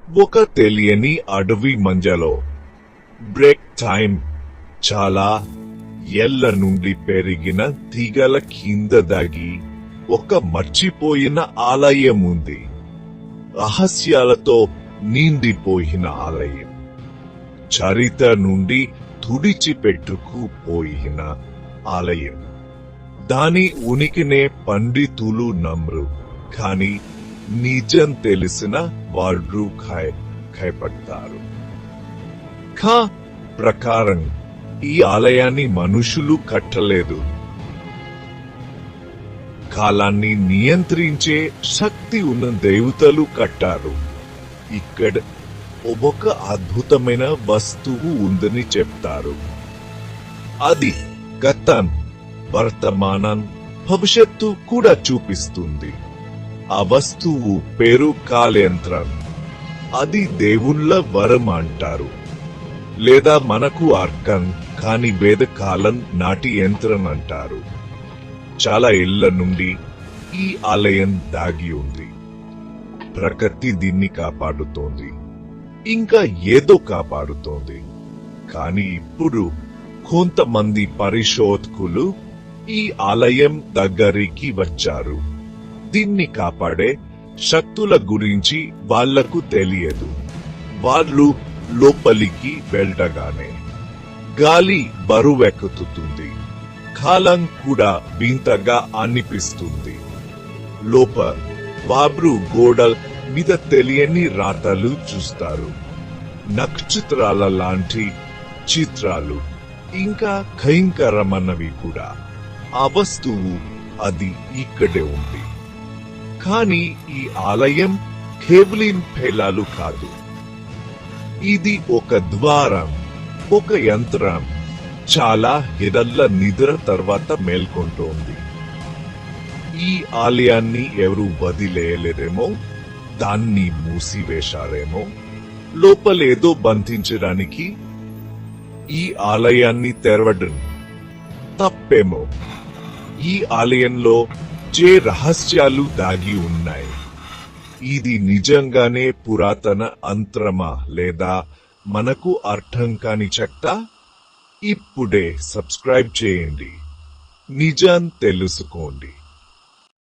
ఒక తెలియని అడవి మంజలో బ్రేక్ టైం చాలా ఏళ్ల నుండి పెరిగిన తీగల కింద దాగి ఒక మర్చిపోయిన ఆలయం ఉంది. రహస్యాలతో నిండిపోయిన ఆలయం. చరిత్ర నుండి తుడిచిపెట్టుకుపోయిన ఆలయం. దాని ఉనికినే పండితులు నమ్మరు, కాని నిజం తెలిసిన వాళ్ళు భయపడతారు. ప్రకారం ఈ ఆలయాన్ని మనుషులు కట్టలేదు. కాలాన్ని నియంత్రించే శక్తి ఉన్న దేవతలు కట్టారు. ఇక్కడ ఒక అద్భుతమైన వస్తువు ఉందని చెప్తారు. అది గతం, వర్తమానం, భవిష్యత్తు కూడా చూపిస్తుంది. ఆ వస్తువు పేరు కాలయంత్రం. అది దేవుళ్ళ వరం అంటారు, లేదా మనకు అర్థం కాని వేదకాలం నాటి యంత్రం అంటారు. చాలా ఏళ్ల నుండి ఈ ఆలయం దాగి ఉంది. ప్రకృతి దీన్ని కాపాడుతోంది, ఇంకా ఏదో కాపాడుతోంది. కాని ఇప్పుడు కొంతమంది పరిశోధకులు ఈ ఆలయం దగ్గరికి వచ్చారు. దీన్ని కాపాడే శక్తుల గురించి వాళ్లకు తెలియదు. వాళ్ళు లోపలికి వెళ్ళగానే గాలి బరువెక్కుతుంది. కాలం కూడా వింతగా అనిపిస్తుంది. వాబ్రు గోడల మీద తెలియని రాతలు చూస్తారు. నక్షత్రాల లాంటి చిత్రాలు, ఇంకా భయంకరమైనవి కూడా. ఆ వస్తువు అది ఇక్కడే ఉంది. కాని ఈ ఆలయం కేవలం పేలాలు కాదు. ఇది ఒక ద్వారం, ఒక యంత్రం. చాలా ఏళ్ల నిద్ర తర్వాత మేల్కొంటోంది. ఈ ఆలయాన్ని ఎవరు వదిలేయలేరేమో, దాన్ని మూసివేశారేమో, లోపలేదో బంధించడానికి. ఈ ఆలయాన్ని తెరవడం తప్పేమో. ఈ ఆలయంలో చే రహస్యాలు దాగి ఉన్నాయి. ఇది నిజంగానే పురాతన అంతరమా, లేదా మనకు అర్థం కాని శక్తా? ఇప్పుడే సబ్స్క్రైబ్ చేయండి, నిజం తెలుసుకోండి.